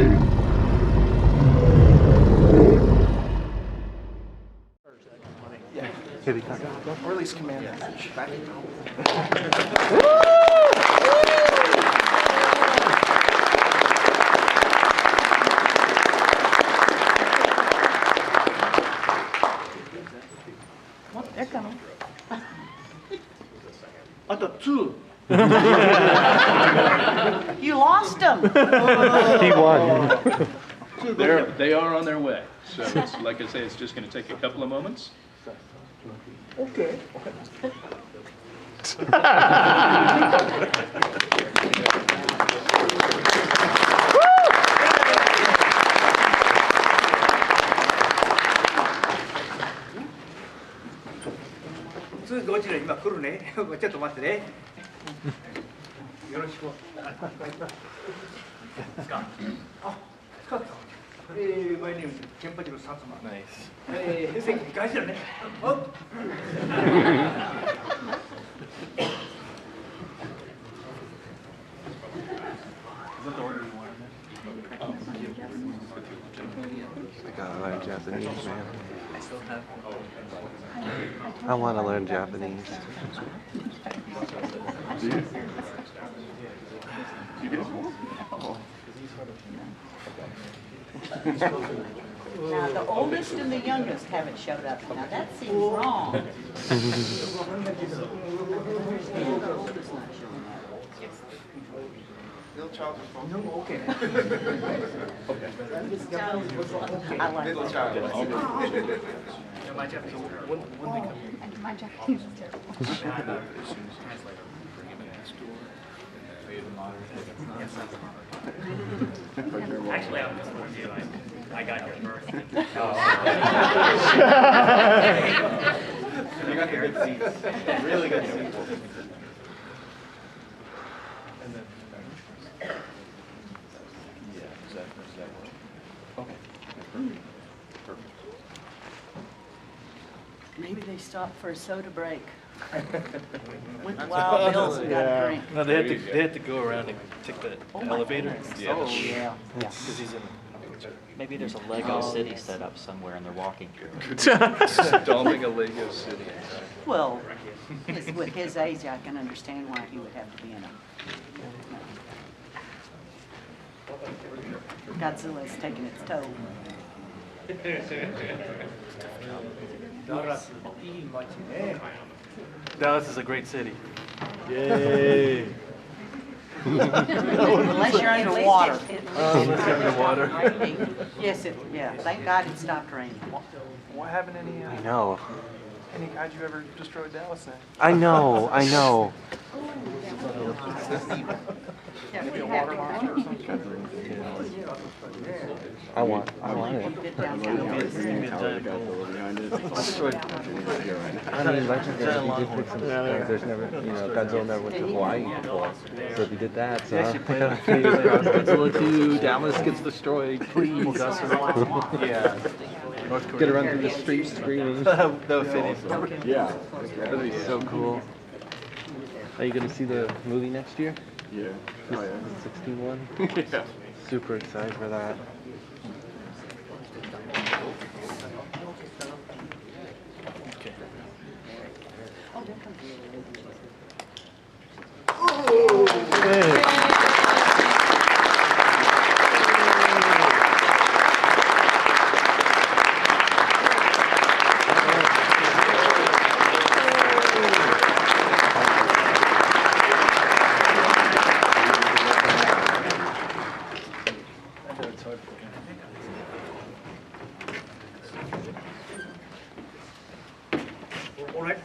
Here they come. Or at least command that. They're coming. Two. You lost them. He won. They are on their way. So it's, like I say, it's just going to take a couple of moments. Okay. ゴジラ今来るね。ちょっと待ってね。よろしく。あ、使った。My name is ケンパチの薩摩。Nice. 関ガジラね。おっ。I gotta learn Japanese, man. I want to learn Japanese. Now, the oldest and the youngest haven't showed up. Now, that seems wrong. The oldest not showing up. Little child. No, okay. I like Little it. child. My Japanese is terrible. My Japanese is terrible. Actually, I'm just with you. I got your birth. You got the good seats. Really good seats. And then, yeah, is that okay. Perfect. Maybe they stopped for a soda break. Went to Wild Bill's and got a drink. No, they had to go around and take the elevator. Yeah. Oh, yeah. Because he's in. Maybe there's a Lego city set up somewhere and they're walking through. Stomping a Lego city. Well, with his age, I can understand why he would have to be in a... Godzilla's taking its toll. Dallas is a great city. Yay! Unless you're underwater. Unless you're underwater. Yes, yeah. Thank God it stopped raining. Why haven't any I know. how'd you ever destroy Dallas then? I know. I know. Maybe a water monster or something? I want it. You did downtown. I mean, like you did pick some things. There's never, Godzilla never went to Hawaii before. So if you did that, so Godzilla 2, Dallas gets destroyed, please. Yeah. North Korea. get around through the street screaming. That would fit in. Yeah. That'd be so cool. Are you going to see the movie next year? Yeah. The 16 one? Yeah. Super excited for that. All right.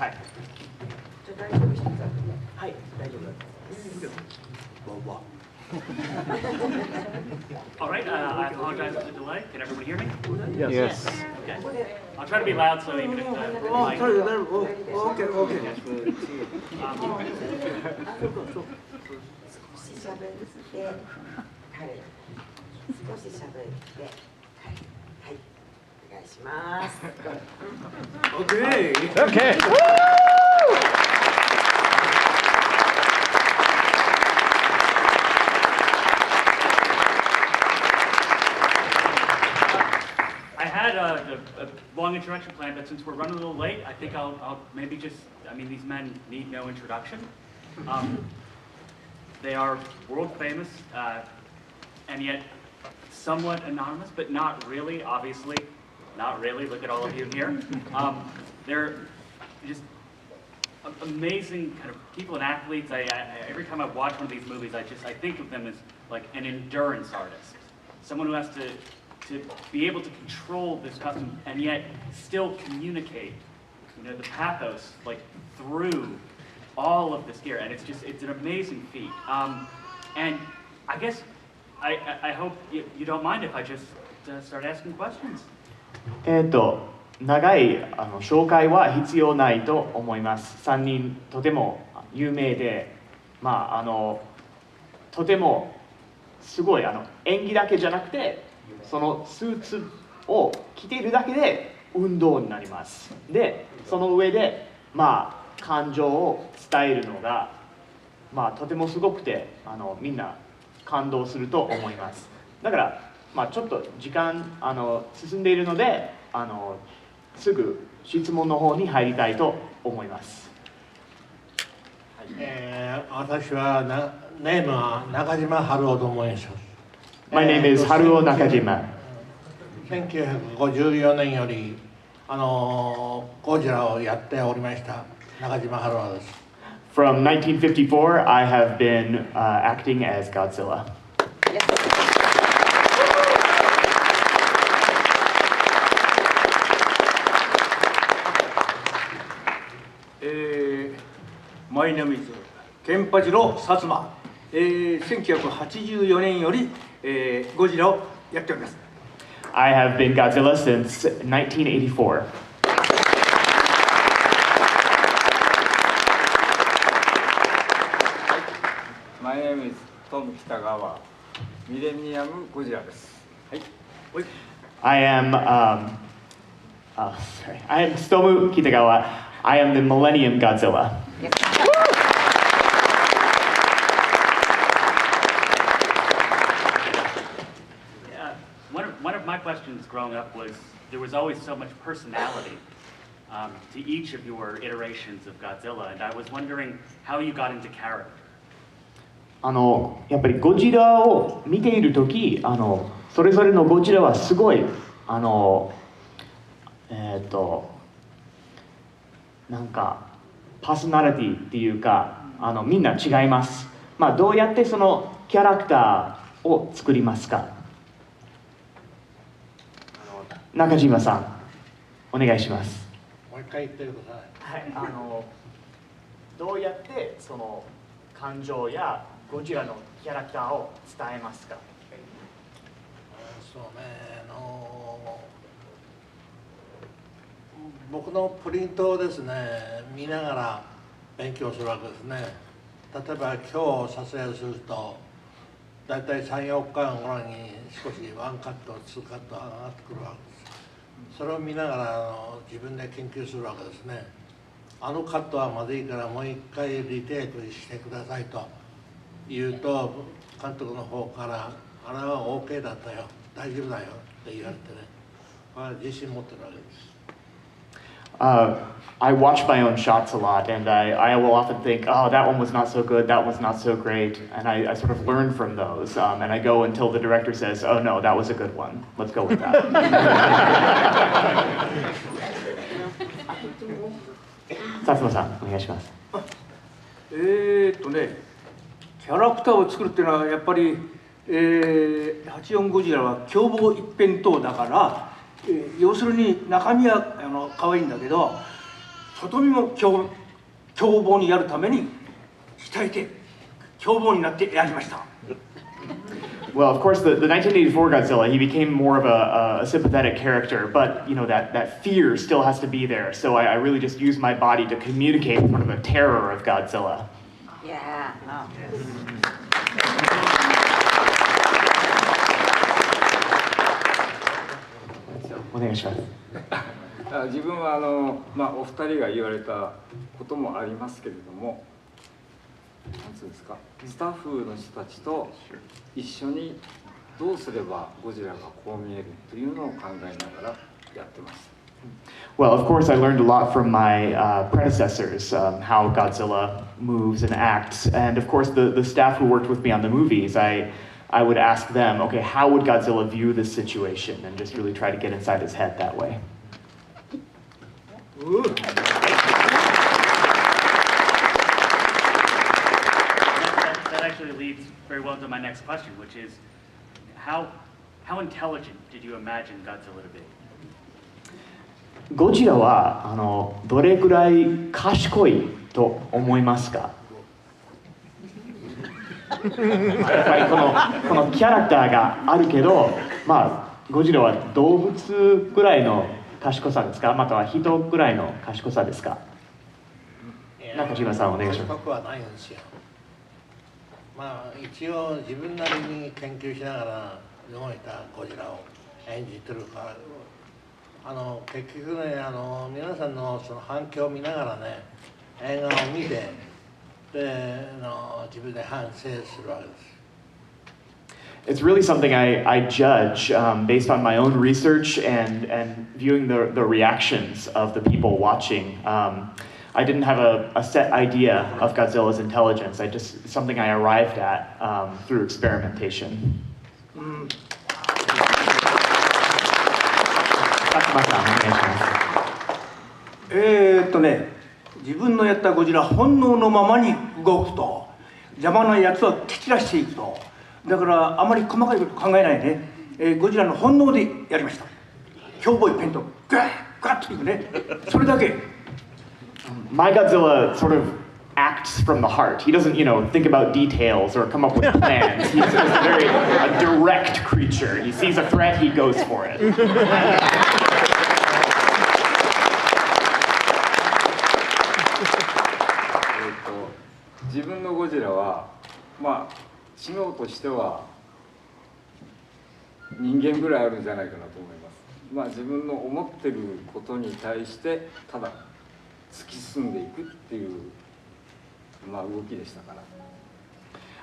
はい。じゃあ大丈夫してください。はい、大丈夫です。All right, I apologize for the delay. Can everyone hear me? Yes. Okay. I'll try to be loud so even if the mic. オーケー、オーケー。少し喋って、はい。少し喋って、はい。はい。お願いします。オーケー。 Okay. I had a long introduction planned, but since we're running a little late, I think I'll maybe just, I mean, these men need no introduction. They are world famous, and yet somewhat anonymous, but not really, obviously. Not really, look at all of you here. They're just amazing kind of people and athletes. Every time I watch one of these movies, I think of them as like an endurance artist. Someone who has to be able to control this custom and yet still communicate, you know, the pathos like through all of this gear, and it's an amazing feat. And I guess I hope you don't mind if I just start asking questions. 長い紹介は必要ないと思います。3人とても有名で、とてもすごい演技だけじゃなくて、そのスーツを着ているだけで運動になります。で、その上で感情を伝えるのがとてもすごくてみんな感動すると思います。だからちょっと時間進んでいるのですぐ質問の方に入りたいと思います。私はネームは中島春夫と申します。My name is Haruo Nakajima. 1954年よりゴジラをやっておりました中島春夫です。From 1954, I have been acting as Godzilla. My name is ケンパチの薩摩。1984年よりゴジラをやっております。I have been Godzilla since 1984. My name is Tom Kitagawa. ミレニアムゴジラです。はい。I am Tsutomu Kitagawa. I am the Millennium Godzilla. One of my questions growing up was there was always so much personality to each of your iterations of Godzilla, and I was wondering how you got into character. やっぱりゴジラを見ているとき、それぞれのゴジラはすごいなんかパーソナリティっていうかみんな違います。どうやってそのキャラクターを作りますか？中島さん、お願いします。もう一回言ってください。はい、どうやってその感情やゴジラのキャラクターを伝えますか？そうね、僕のプリントをですね、見ながら勉強するわけですね。例えば今日撮影すると、だいたい3、4日後に少し1カット、2カット上がってくるわけです。それを見ながら自分で研究するわけですね。あのカットはまずいからもう一回リテイクしてくださいと言うと、監督の方からあれは OK だったよ、大丈夫だよって言われてね、自信持ってるわけです。I watch my own shots a lot, and I will often think, oh, that one was not so good, that one's not so great, and I sort of learn from those, and I go until the director says, oh no, that was a good one, let's go with that. 薩摩さん、お願いします。キャラクターを作るっていうのはやっぱり、84ゴジラは凶暴一辺倒だから、要するに中身は可愛いんだけど外見も凶暴にやるために鍛えて凶暴になってやりました。Well, of course, the 1984 Godzilla, he became more of a sympathetic character, but you know that fear still has to be there. So I really just use my body to communicate sort of the terror of Godzilla. Yeah. Oh. お願いします。自分はお二人が言われたこともありますけれども、なんつうんですか、スタッフの人たちと一緒にどうすればゴジラがこう見えるというのを考えながらやってます。Well, of course, I learned a lot from my predecessors, how Godzilla moves and acts, and of course, the staff who worked with me on the movies. I would ask them, okay, how would Godzilla view this situation, and just really try to get inside his head that way. That actually leads very well to my next question, which is, how intelligent did you imagine Godzilla to be? ゴジラはどれくらい賢いと思いますか？やっぱりこのキャラクターがあるけど、ゴジラは動物ぐらいの賢さですか、または人ぐらいの賢さですか？中島さんお願いします。賢くはないんですよ。一応自分なりに研究しながら動いたゴジラを演じてるから、結局ね、皆さんのその反響を見ながらね、映画を見て、で自分で反省するわけです。It's really something I judge based on my own research and viewing the reactions of the people watching. I didn't have a set idea of Godzilla's intelligence. Something I arrived at through experimentation. 自分のやったゴジラ本能のままに動くと、邪魔なやつを蹴散らしていくと。だからあまり細かいこと考えないで、ゴジラの本能でやりました。凶暴いペンとガッといくね。それだけ。My Godzilla sort of acts from the heart. He doesn't, think about details or come up with plans. He's a direct creature. He sees a threat, he goes for it. 自分のゴジラは知能としては人間ぐらいあるんじゃないかなと思います。自分の思ってることに対してただ突き進んでいくっていう動きでしたから。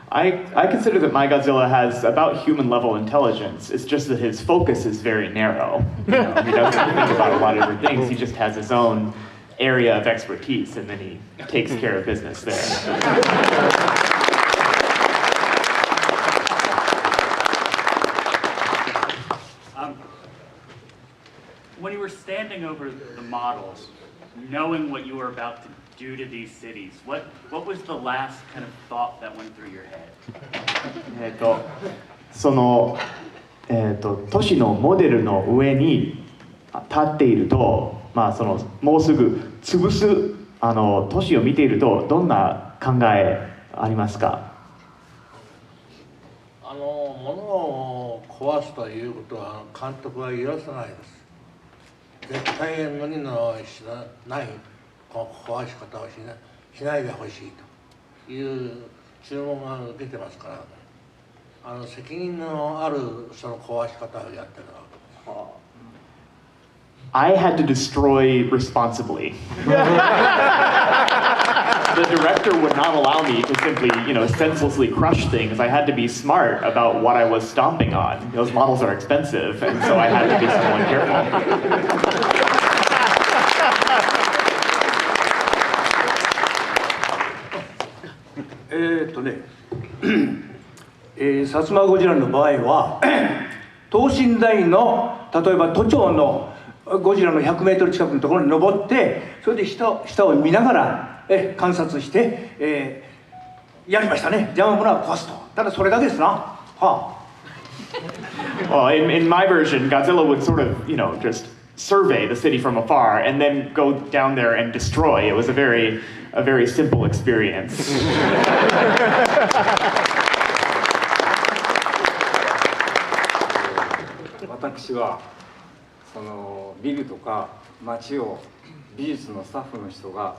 I consider that my Godzilla has about human level intelligence. It's just that his focus is very narrow. He doesn't think about a lot of other things. He just has his own area of expertise, and then he takes care of business there. When you were standing over the models, knowing what you were about to do to these cities, what was the last kind of thought that went through your head? その都市のモデルの上に立っていると、もうすぐ潰す都市を見ているとどんな考えありますか？物を壊すということは監督は許さないです。絶対無理のない壊し方をしないでほしいという注文が受けてますから、責任のあるその壊し方をやってるわけです。I had to destroy responsibly. The director would not allow me to simply, senselessly crush things. I had to be smart about what I was stomping on. Those models are expensive, and so I had to be somewhat careful. 薩摩ゴジラの場合は等身大の例えば都庁のゴジラの100メートル近くのところに登って、それで下を見ながら観察して、やりましたね。邪魔者は壊すと。ただそれだけですな。Well, in my version, Godzilla would sort of, just survey the city from afar and then go down there and destroy. It was a very simple experience. 私はそのビルとか街を美術のスタッフの人が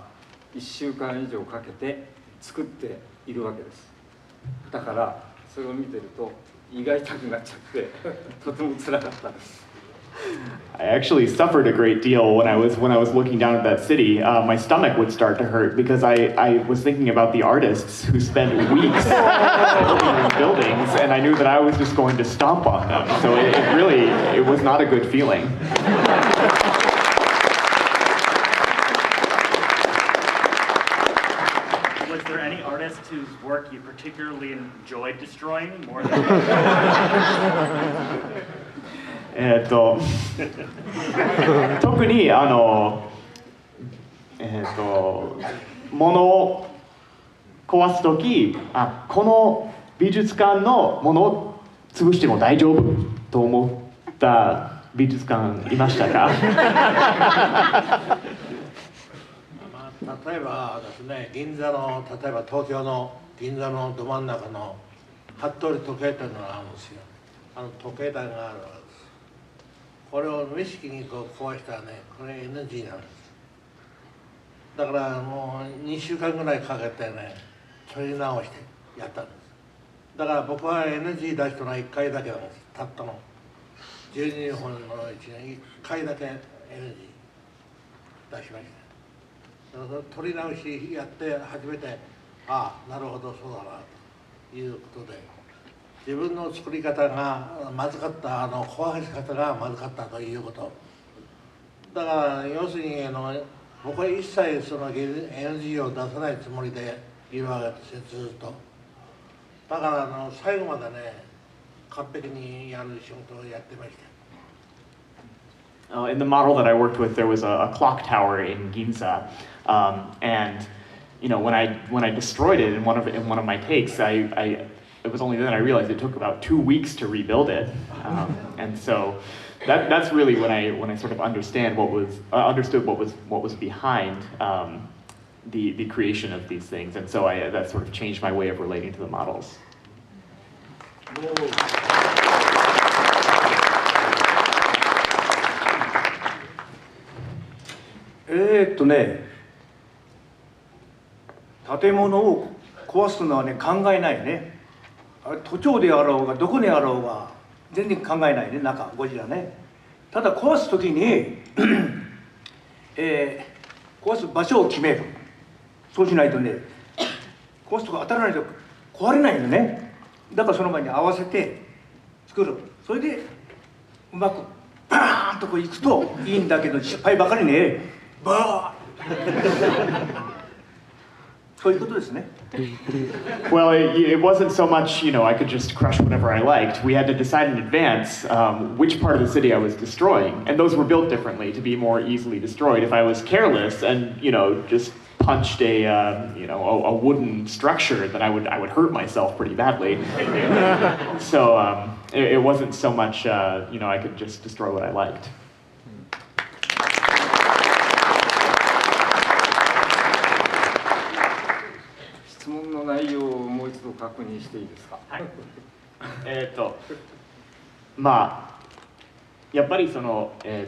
1週間以上かけて作っているわけです。だからそれを見てると胃が痛くなっちゃってとても辛かったです。I actually suffered a great deal when I was looking down at that city. My stomach would start to hurt because I was thinking about the artists who spent weeks building these buildings, and I knew that I was just going to stomp on them. So it was not a good feeling. Was there any artist whose work you particularly enjoyed destroying more than? 特に物を壊す時この美術館のものを潰しても大丈夫と思った美術館いましたか？例えばですね、銀座の例えば東京の銀座のど真ん中の服部時計店があるんですよ。時計台があるわけです。これを無意識にこう壊したらね、これ NG なんです。だからもう2週間ぐらいかけてね、取り直してやったんです。だから僕は NG 出したのは1回だけなんです。たったの12本のうちに1回だけ NG 出しました。取り直しやって初めて、ああなるほどそうだなということで、自分の作り方がまずかった、壊し方がまずかったということ。だから要するに僕は一切その NG を出さないつもりでいるわけですよ、ずっと。だから最後までね、完璧にやる仕事をやってました。In the model that I worked with, there was a clock tower in Ginza, and when I destroyed it in one of my takes, it was only then I realized it took about 2 weeks to rebuild it, and so that's really when I sort of understood what was behind the creation of these things, and so that sort of changed my way of relating to the models. 建物を壊すのはね、考えないね。都庁であろうがどこにあろうが全然考えないね、中ゴジラね。ただ壊す時に壊す場所を決める。そうしないとね、壊すとこ当たらないと壊れないよね。だからその前に合わせて作る。それでうまくバーンとこういくといいんだけど、失敗ばかりね、バーンそういうことですね。Well, it wasn't so much, I could just crush whatever I liked. We had to decide in advance which part of the city I was destroying, and those were built differently to be more easily destroyed. If I was careless and, just punched a wooden structure, then I would hurt myself pretty badly. So it wasn't so much, I could just destroy what I liked. 質問の内容をもう一度確認していいですか？はい。やっぱりその建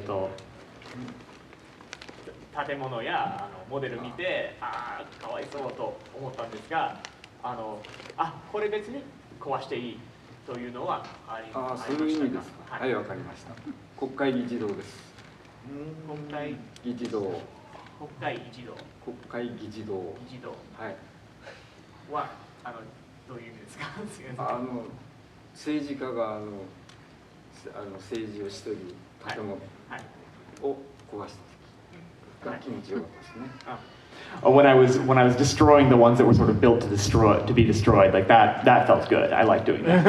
物やモデル見てかわいそうと思ったんですが、これ別に壊していいというのはありましたか？そういう意味ですか。はい、わかりました。国会議事堂です。国会議事堂。国会議事堂。国会議事堂。議事堂。はい。はどういう意味ですか？政治家が政治をしている建物を壊した時が気持ちよかったですね。When I was destroying the ones that were sort of built to be destroyed, like that felt good. I like doing that.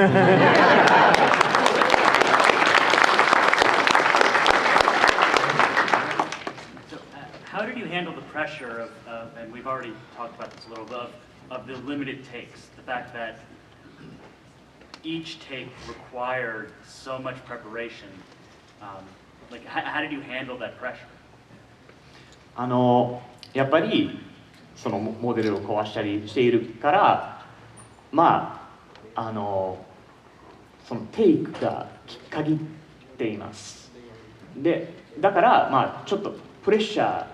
So, how did you handle the pressure of and we've already talked about this a little bit, of the limited takes, the fact that each take required so much preparation, Like, how did you handle that pressure? やっぱりそのモデルを壊したりしているから、まあそのテイクが限っています。で、だからまあちょっとプレッシャ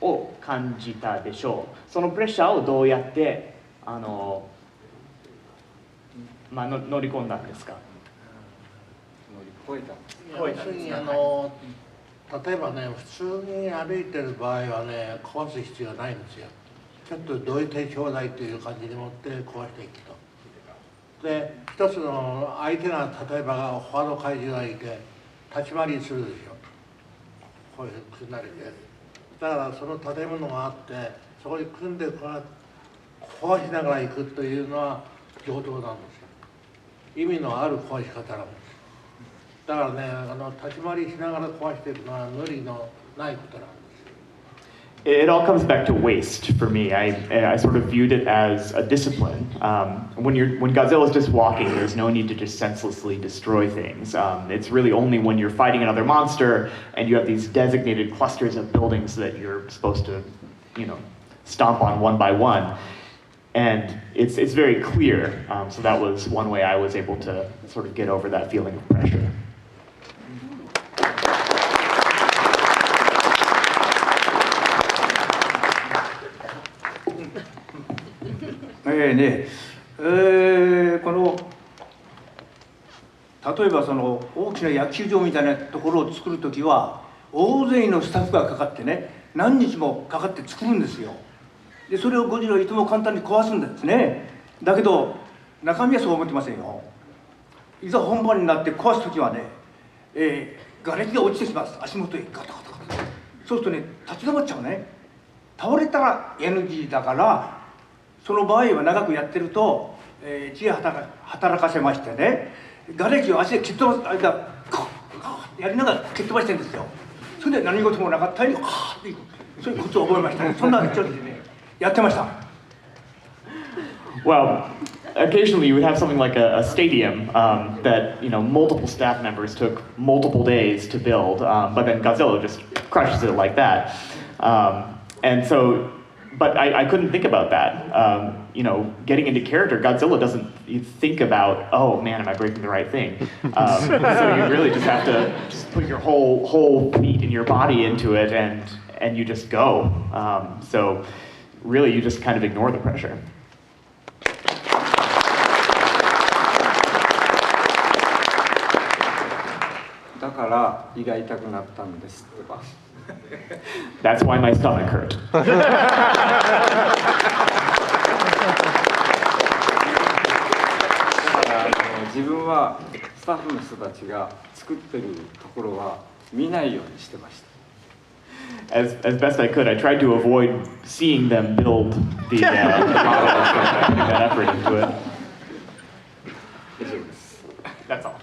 ーを感じたでしょう。そのプレッシャーをどうやって乗り込んだんですか？乗り越えた。要するに例えばね、普通に歩いてる場合はね、壊す必要ないんですよ。ちょっとどいてちょうだいという感じで持って壊していくと。で、一つの相手が例えば他の怪獣がいて立ち回りするでしょ。こういうふうになりで。だからその建物があってそこに組んで壊しながら行くというのは上等なんですよ。意味のある壊し方なんです。だからね、立ち回りしながら壊していくのは無理のないことなんです。It all comes back to waste for me. I sort of viewed it as a discipline. When Godzilla is just walking, there's no need to just senselessly destroy things. It's really only when you're fighting another monster and you have these designated clusters of buildings that you're supposed to, stomp on one by one. And it's very clear. So that was one way I was able to sort of get over that feeling of pressure. この例えばその大きな野球場みたいなところを作るときは大勢のスタッフがかかってね、何日もかかって作るんですよ。でそれをゴジラはいとも簡単に壊すんですね。だけど中身はそう思ってませんよ。いざ本番になって壊すときはね、瓦礫が落ちてきます。足元へガタガタガタ。そうするとね、立ち止まっちゃうね。倒れたら NG だから、その場合は長くやってると、知恵働かせましてね、瓦礫を足で蹴っ飛ばす間やりながら蹴っ飛ばしてるんですよ。それで何事もなかったようにっていく、そういうコツを覚えましたね。そんなちょっとねやってました。Well, occasionally you would have something like a stadium that multiple staff members took multiple days to build, but then Godzilla just crushes it like that. And so, but I couldn't think about that. Getting into character, Godzilla doesn't think about, oh man, am I breaking the right thing? So you really just have to just put your whole feet and your body into it, and you just go. So really, you just kind of ignore the pressure. だから胃が痛くなったんですとか。That's why my stomach hurt. 自分はスタッフの人たちが作ってるところは見ないようにしてました。As best I could, I tried to avoid seeing them build the model, putting that effort into it. 以上です。That's all.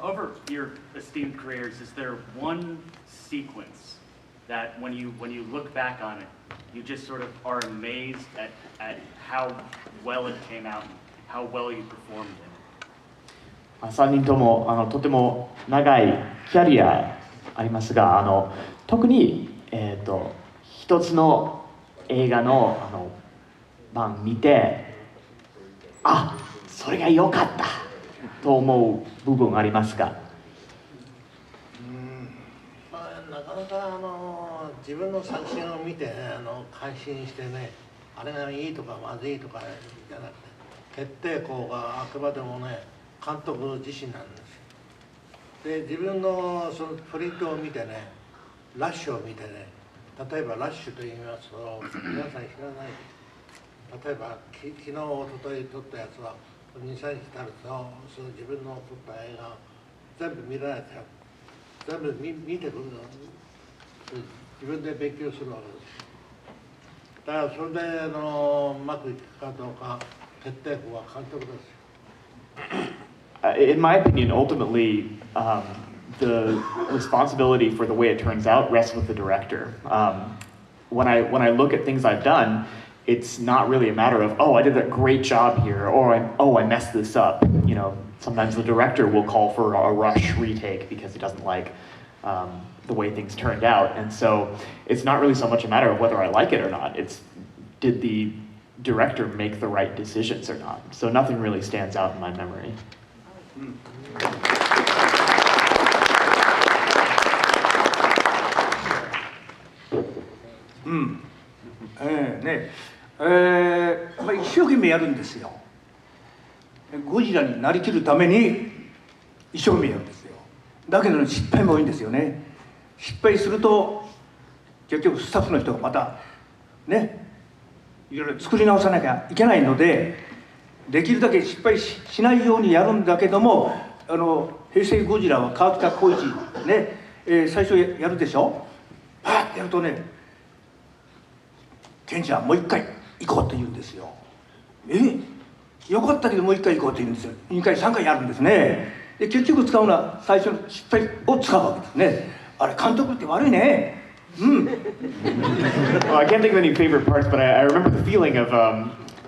Over your esteemed careers, is there one sequence that when you look back on it, you just sort of are amazed at how well it came out, how well you performed in it? 3人ともとても長いキャリアありますが、特に一つの映画の版見て、あ、それが良かったと思う部分がありますか？なかなか自分の作品を見て、感心してね、あれがいいとかまずいとかじゃなくて、決定校があくまでもね、監督自身なんです。で、自分のそのプリントを見てね、ラッシュを見てね、例えばラッシュと言いますと、皆さん知らない。例えば昨日、おととい撮ったやつは、2、3日経ると、その自分の撮った映画全部見られて、全部見てくるの。自分で勉強するわけです。だからそれでうまくいくかどうか決定校は監督です。In my opinion, ultimately, the responsibility for the way it turns out rests with the director. When I look at things I've done, it's not really a matter of, oh, I did a great job here, or I messed this up. You know, sometimes the director will call for a rush retake because he doesn't like the way things turned out. And so it's not really so much a matter of whether I like it or not. It's, did the director make the right decisions or not? So nothing really stands out in my memory.ねまあ、一生懸命やるんですよ。ゴジラになりきるために一生懸命やるんですよ。だけど、ね、失敗も多いんですよね。失敗すると結局スタッフの人がまたねいろいろ作り直さなきゃいけないので、できるだけ失敗 しないようにやるんだけども、平成ゴジラは川北浩一ね、最初やるでしょ。パーッてやるとね、ケンちゃんもう一回行こうと言うんですよ。よかったけどもう一回行こうと言うんですよ。2回3回やるんですね。で結局使うのは最初の失敗を使うわけですね。あれ監督って悪いね。Well, I can't think of any favorite parts, but I remember the feeling of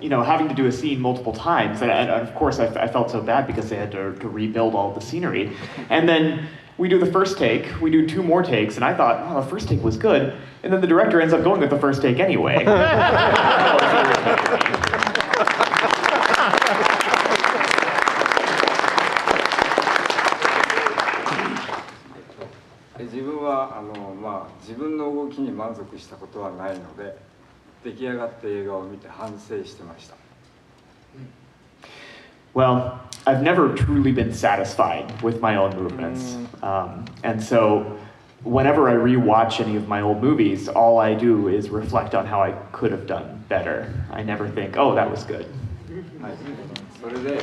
you know, having to do a scene multiple times, and of course I felt so bad because they had to rebuild all the scenery. And then we do the first take, we do 2 more takes, and I thought, oh, the first take was good, and then the director ends up going with the first take anyway. 自分は自分の動きに満足したことはないので、出来上がった映画を見て反省してました。Well, I've never truly been satisfied with my own movements, and so whenever I rewatch any of my old movies, all I do is reflect on how I could have done better. I never think, oh, that was good. はい、それで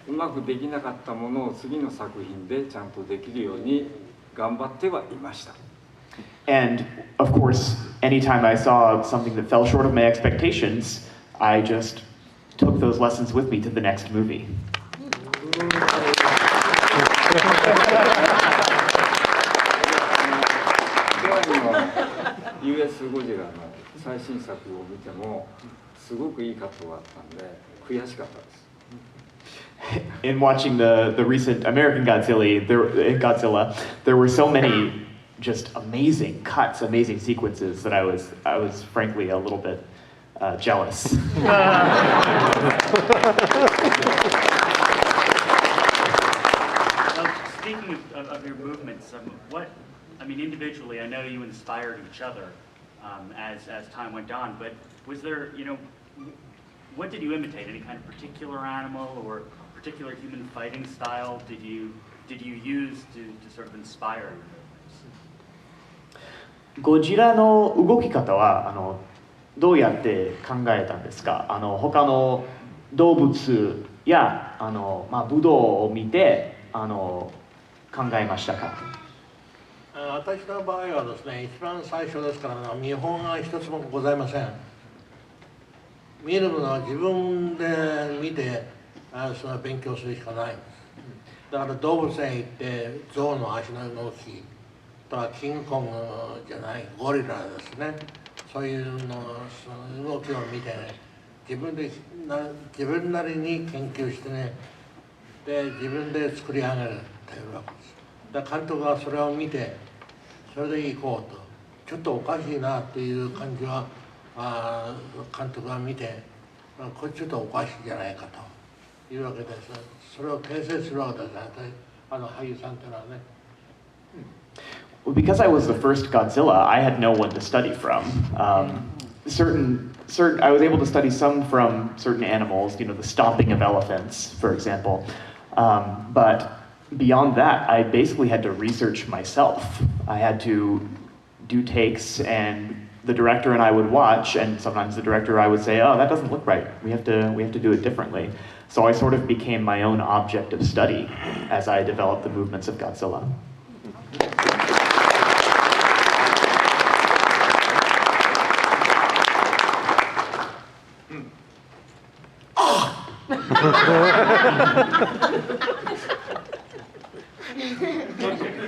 うまくできなかったものを次の作品でちゃんとできるように頑張ってはいました。And of course, anytime I saw something that fell short of my expectations, I just took those lessons with me to the next movie. US ゴジラの最新作を見てもすごくいいカットがあったんで悔しかったです。In watching the recent American Godzilla, there were so many just amazing cuts, amazing sequences that I was frankly a little bit jealous. Speaking of your movements, individually, I know you inspired each other as time went on, but was there, what did you imitate? Any kind of particular animal or particular human fighting style did you use to sort of inspire? ゴジラの動き方はどうやって考えたんですか？他の動物や武道を見て考えましたか？私の場合はですね、一番最初ですから見本が一つもございません。見るものは自分で見てその勉強するしかない。だから動物園行って象の足の動きとはキングコングじゃないゴリラですね。そういうのその動きを見てね、自分なりに研究してね、で自分で作り上げるというわけです。だから監督はそれを見て、それで行こうと、ちょっとおかしいなっていう感じは監督が見て、これちょっとおかしいじゃないかというわけです。それを訂正するわけですね、俳優さんというのはね。Because I was the first Godzilla, I had no one to study from. I was able to study some from certain animals, the stomping of elephants, for example. But beyond that, I basically had to research myself. I had to do takes, and the director and I would watch, and sometimes the director I would say, "Oh, that doesn't look right. We have to do it differently." So I sort of became my own object of study as I developed the movements of Godzilla.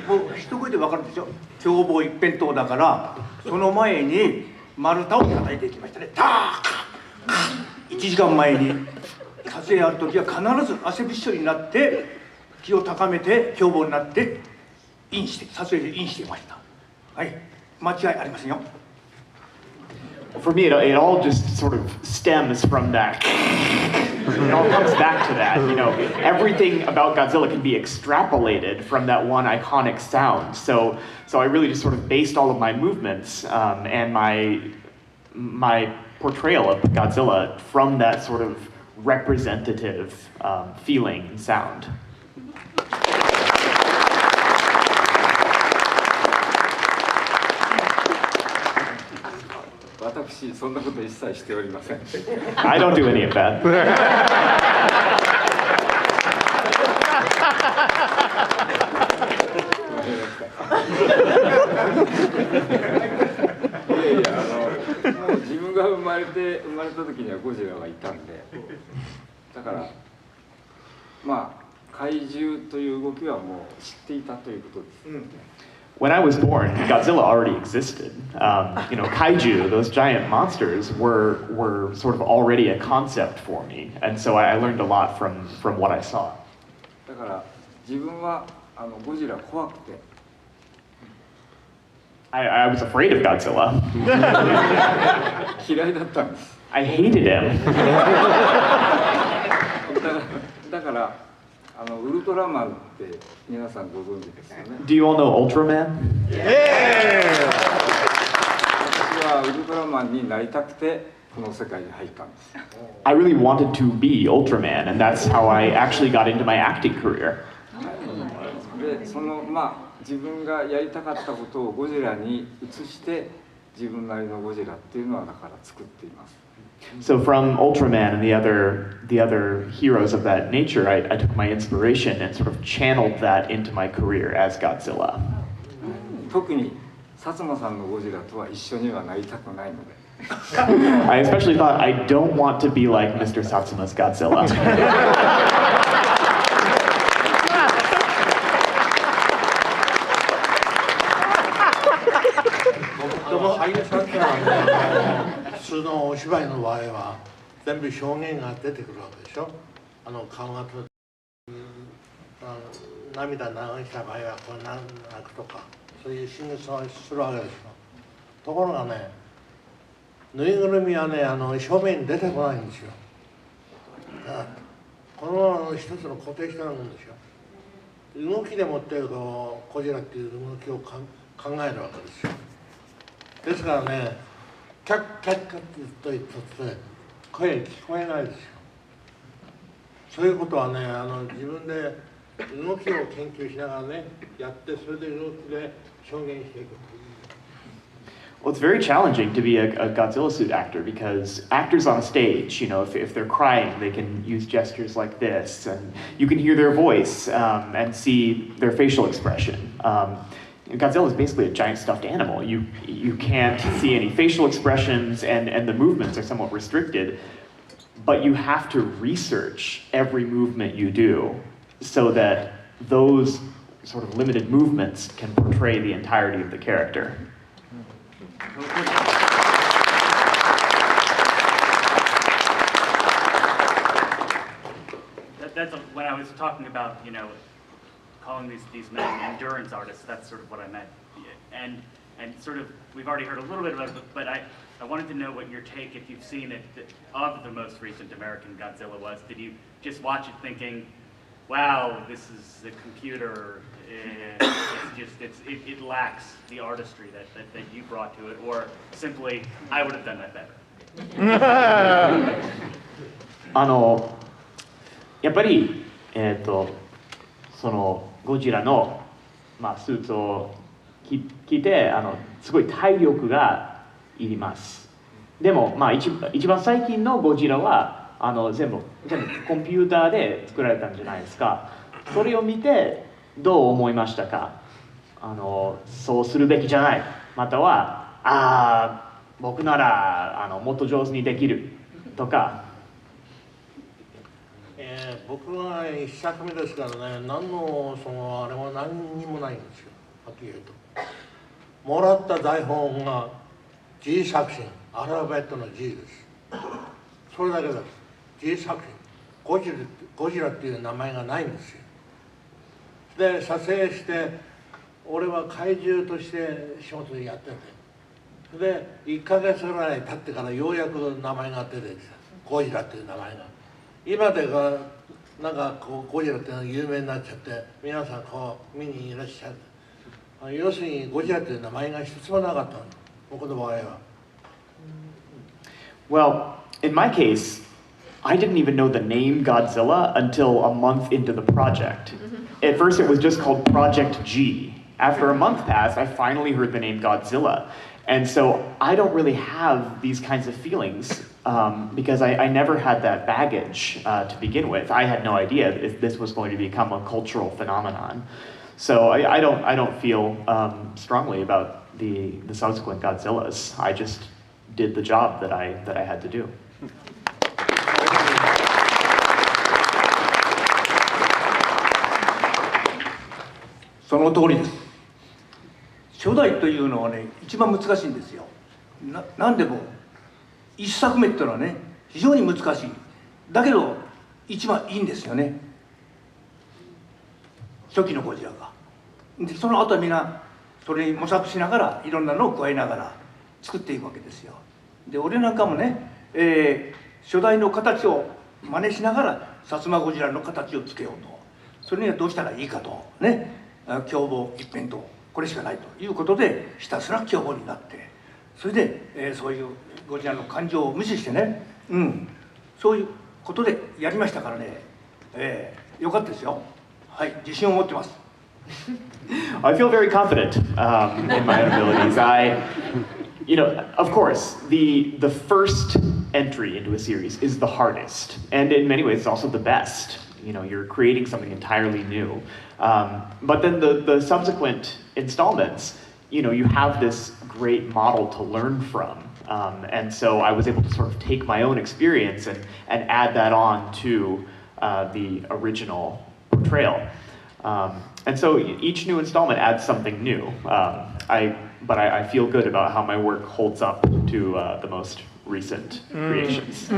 もう一声で分かるでしょ。凶暴一辺倒だから、その前に丸太を叩いていきましたね。ター1時間前に撮影ある時は必ず汗びっしょりになって気を高めて凶暴になって撮影でインしていました。はい、間違いありませんよ。For me, it all just sort of stems from that. It all comes back to that. You know, everything about Godzilla can be extrapolated from that one iconic sound. So I really just sort of based all of my movements and my portrayal of Godzilla from that sort of representative feeling and sound. 私そんなこと一切しておりません。I don't do any of that. もう自分が生まれた時にはゴジラはいたんで、だからまあ怪獣という動きはもう知っていたということです。When I was born, Godzilla already existed. You know, kaiju, those giant monsters, were sort of already a concept for me, and so I learned a lot from what I saw. だから自分はゴジラ怖くて。I was afraid of Godzilla. 嫌いだったんです。I hated him. だからウルトラマンって皆さんご存知ですよね。Do you all know Ultraman? 私はウルトラマンになりたくてこの世界に入ったんです。I really wanted to be Ultraman, and that's how I actually got into my acting career. で、自分がやりたかったことをゴジラに移して自分なりのゴジラっていうのはだから作っています。So from Ultraman and the other heroes of that nature, I took my inspiration and sort of channeled that into my career as Godzilla. 特に薩摩さんのゴジラとは一緒にはなりたくないので。I especially thought I don't want to be like Mr. Satsuma's Godzilla. 俳優さんってのはね、普通のお芝居の場合は全部表現が出てくるわけでしょ。顔が涙流した場合はこれ泣くとか、そういう仕草をするわけでしょ。ところがね、ぬいぐるみはね、正面に出てこないんですよ。この一つの固定したもんでしょ。動きでもってゴジラっていう動きを考えるわけですよ。ですからね、キャッキャッキャッと言って声聞こえないですよ。そういうことはね、自分で動きを研究しながらね、やってそれで動きで表現していく。Well, it's very challenging to be a Godzilla suit actor because actors on stage, you know, if they're crying, they can use gestures like this, and you can hear their voice and see their facial expression. Godzilla is basically a giant stuffed animal. You can't see any facial expressions, and the movements are somewhat restricted, but you have to research every movement you do so that those sort of limited movements can portray the entirety of the character. That's when I was talking about, you know, calling these men endurance artists. That's sort of what I meant. And sort of, we've already heard a little bit about it, but I wanted to know what your take, if you've seen it, of the most recent American Godzilla was. Did you just watch it thinking, wow, this is a computer, it lacks the artistry that you brought to it, or simply, I would have done that better? やっぱり、そのゴジラの、スーツを着てすごい体力がいります。でも、一番最近のゴジラは全部コンピューターで作られたんじゃないですか。それを見てどう思いましたか？そうするべきじゃない、または僕ならもっと上手にできるとか。僕は1作目ですからね、何のあれも何にもないんですよ。はっきり言うと。もらった台本が G 作品、アルファベットの G です。それだけです。G 作品、ゴジラっていう名前がないんですよ。で、撮影して、俺は怪獣として仕事でやってて。で、1ヶ月ぐらい経ってからようやく名前が出てきた。ゴジラっていう名前が。今でが、なんかこうゴジラっていうのが有名になっちゃって、皆さんこう見にいらっしゃる。要するにゴジラという名前が一つもなかったの、僕の場合は。Well, in my case, I didn't even know the name Godzilla until a month into the project. At first, it was just called Project G. After a month passed, I finally heard the name Godzilla. And so I don't really have these kinds of feelings because I never had that baggage to begin with. I had no idea if this was going to become a cultural phenomenon. So I don't feel strongly about the subsequent Godzillas. I just did the job that I had to do. その通りです。初代というのはね、一番難しいんですよ。なんでも一作目っていうのはね、非常に難しい。だけど一番いいんですよね。初期のゴジラが。でその後はみんなそれに模索しながらいろんなのを加えながら作っていくわけですよ。で俺なんかもね、初代の形を真似しながら薩摩ゴジラの形をつけようと。それにはどうしたらいいかとね、凶暴一辺とこれしかないということでひたすら凶暴になって、それで、そういうゴジラの感情を無視してね、そういうことでやりましたからね、よかったですよ。はい、自信を持ってます。I feel very confident in my own abilities. Of course, the first entry into a series is the hardest, and in many ways, it's also the best. You're creating something entirely new. But then the subsequent installments, you have this great model to learn from. And so I was able to sort of take my own experience and add that on to the original portrayal. And so each new installment adds something new. But I feel good about how my work holds up to the most recent creations.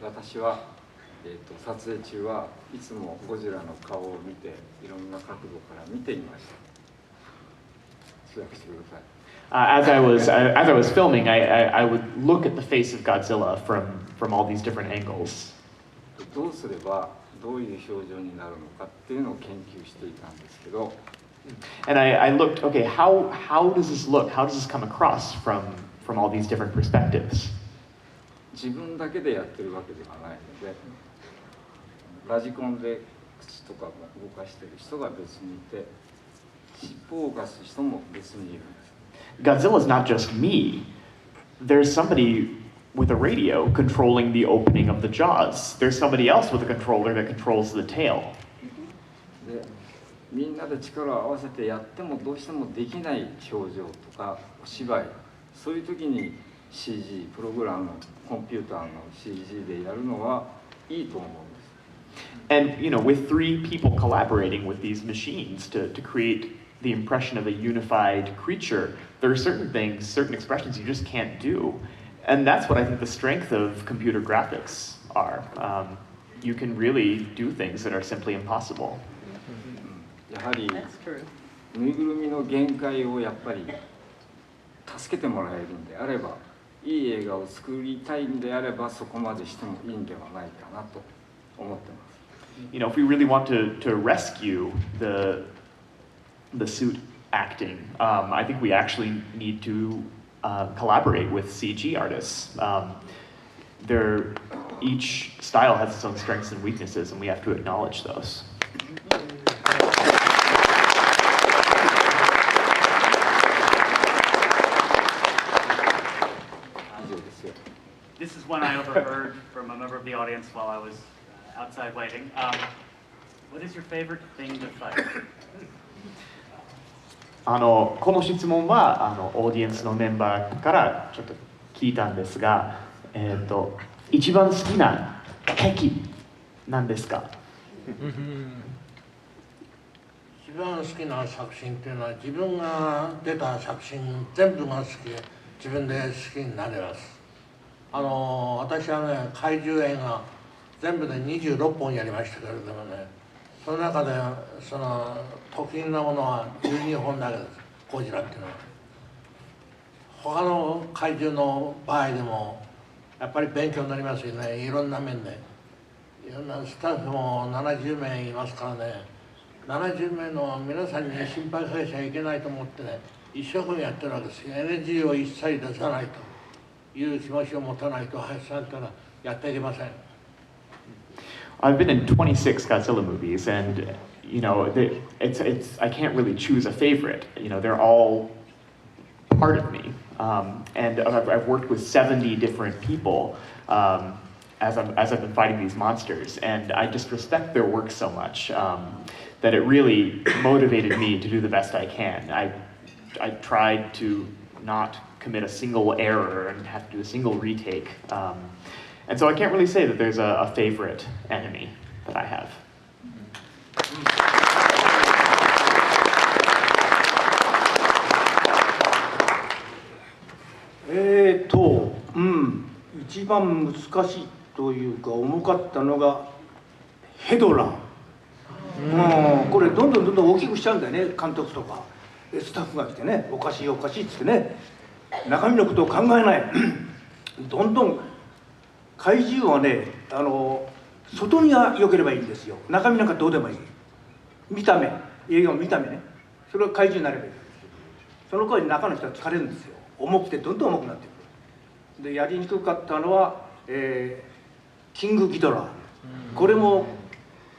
私は、撮影中はいつもゴジラの顔を見ていろんな角度から見ていました。通訳してください。As I was filming, I would look at the face of Godzilla from all these different angles. どうすればどういう表情になるのかっていうのを研究していたんですけど。And I looked, okay, how does this look? How does this come across from all these different perspectives? 自分だけでやってるわけではないので、ラジコンで口とか動かしてる人が別にいて、尻尾を動かす人も別にいるんです。Godzilla is not just me. There's somebody with a radio controlling the opening of the jaws. There's somebody else with a controller that controls the tail. で、みんなで力を合わせてやってもどうしてもできない表情とかお芝居、そういう時に CG プログラム、コンピューターの CG でやるのはいいと思うんです。And with 3 people collaborating with these machines to create the impression of a unified creature, there are certain things, certain expressions you just can't do. And that's what I think the strength of computer graphics are. You can really do things that are simply impossible. やはりぬいぐるみの限界をやっぱり助けてもらえるんであれば、いい映画を作りたいんであればそこまでしてもいいんではないかなと思ってます。If we really want to rescue the suit acting, I think we actually need to collaborate with CG artists. Each style has its own strengths and weaknesses, and we have to acknowledge those. This is one I overheard from a member of the audience while I was outside waiting. What is your favorite thing to fight? この質問はオーディエンスのメンバーからちょっと聞いたんですが、一番好きな敵なんですか？一番好きな作品っていうのは自分が出た作品全部が好きで自分で好きになれます。私はね怪獣映画全部で26本やりましたけれどもね、その中でその得意なものは12本だけです。ゴジラっていうのは他の怪獣の場合でもやっぱり勉強になりますよね。いろんな面でいろんなスタッフも70名いますからね、70名の皆さんに心配かけちゃいけないと思ってね、一生懸命やってるわけですよ。NG を一切出さないという気持ちを持たないと林さんってのはやっていけません。I've been in 26 Godzilla movies, and you know, it's I can't really choose a favorite. You know, they're all part of me, and I've worked with 70 different people as I've been fighting these monsters, and I just respect their work so much that it really motivated me to do the best I can. I tried to not commit a single error and have to do a single retake. And so I can't really say that there's a favorite enemy that I have. 一番難しいというか重かったのがヘドラ。これどんどん大きくしちゃうんだよね、監督とかスタッフが来てね、おかしいおかしいっつってね、中身のことを考えない。どんどん怪獣はね、外見が良ければいいんですよ。中身なんかどうでもいい。見た目、映画の見た目ね。それが怪獣になればいい。その声で中の人は疲れるんですよ。重くてどんどん重くなってくる。で、やりにくかったのは、キングギドラ。これも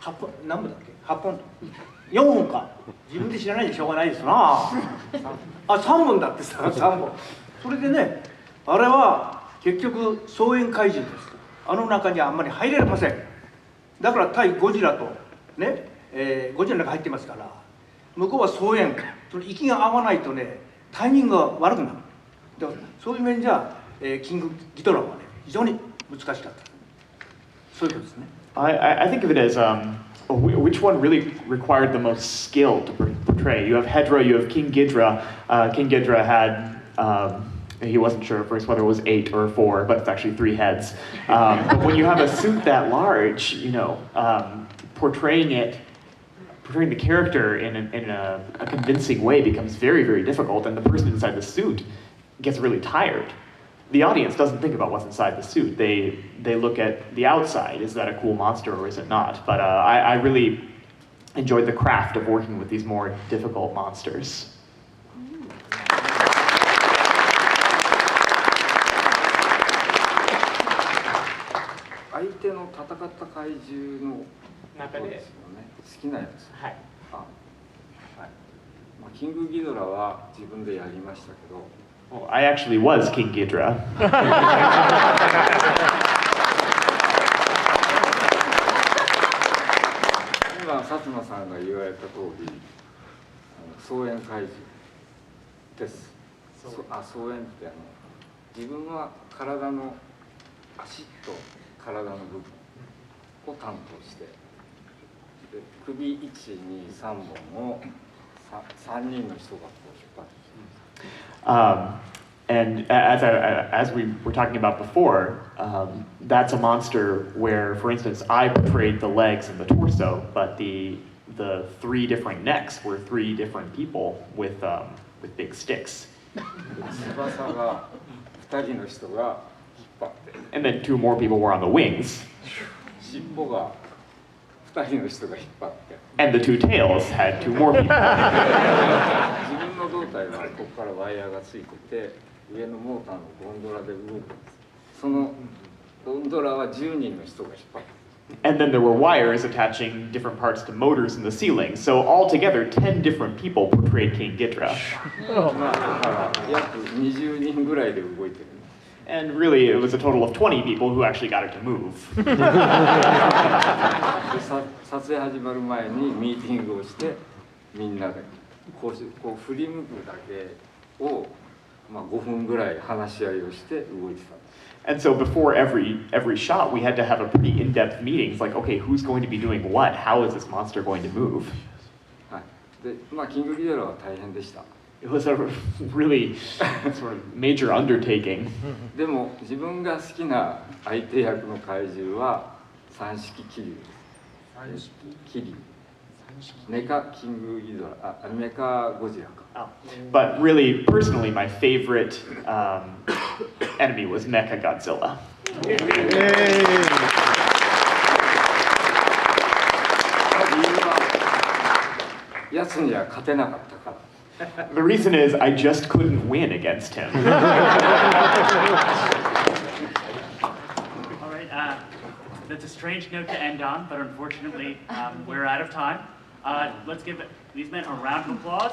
8本、何本だっけ？8本。4本か。自分で知らないでしょうがないですな。あ、3本だってさ、3本。それでね、あれは結局草原怪獣です。あの中にはあんまり入れません。だから対ゴジラとね、ゴジラの中入ってますから、向こうは草原、その息が合わないとね、タイミングが悪くなる。だからそういう面じゃ、キングギドラはね、非常に難しかった。そういうことですね。I think of it as which one really required the most skill to portray. You have Hedra, you have King Ghidra. King Ghidra had he wasn't sure at first whether it was 8 or 4, but it's actually 3 heads. But when you have a suit that large, you know, portraying the character in a convincing way becomes very, very difficult, and the person inside the suit gets really tired. The audience doesn't think about what's inside the suit. They look at the outside. Is that a cool monster or is it not? But I really enjoyed the craft of working with these more difficult monsters. 相手の戦った怪獣の中ですよね。好きなやつ。はい。はい。まあキングギドラは自分でやりましたけど。Well, I actually was King Ghidra. 今薩摩さんが言われた通り、草原怪獣です。草原って自分は体の足と体の部分を担当して、で首1、2、3本を3人の人がこう引っ張って。And as we were talking about before, that's a monster where, for instance, I portrayed the legs and the torso, but the 3 different necks were 3 different people with big sticks. 翼が2人の人が引っ張って。And then 2 more people were on the wings. 尻尾が2人の人が引っ張って。And the 2 tails had 2 more people. 自分の胴体はここからワイヤーがついてて、上のモーターのゴンドラで動くんです。そのゴンドラは10人の人が引っ張って。And then there were wires attaching different parts to motors in the ceiling. So altogether, 10 different people portrayed King Ghidra. まあだから約20人ぐらいで動いてる。And really, it was a total of 20 people who actually got it to move. 撮影始まる前にミーティングをして、みんなでこう振り向くだけをまあ、5分ぐらい話し合いをして動いてたんです。 And so before every shot, we had to have a pretty in-depth meeting. It's like, okay, who's going to be doing what? How is this monster going to move? はい、で、まあ、キングギドラは大変でした。 It was a really sort of major undertaking. でも自分が好きな相手役の怪獣は三式キリです。キリ。メカキングギドラ、メカゴジラか。But really, personally, my favorite enemy was Mecha Godzilla. 理由はやつには勝てなかったから。 The reason is I just couldn't win against him. All right, that's a strange note to end on, but unfortunately, we're out of time. Let's give these men a round of applause.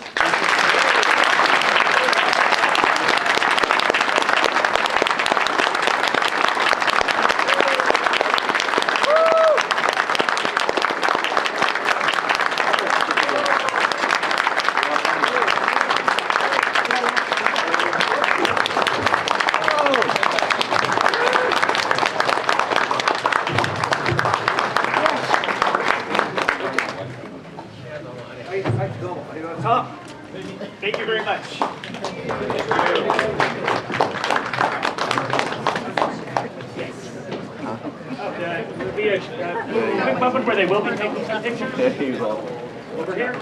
Thank you very much. There'll be a quick moment where they will be taking some pictures. Over here.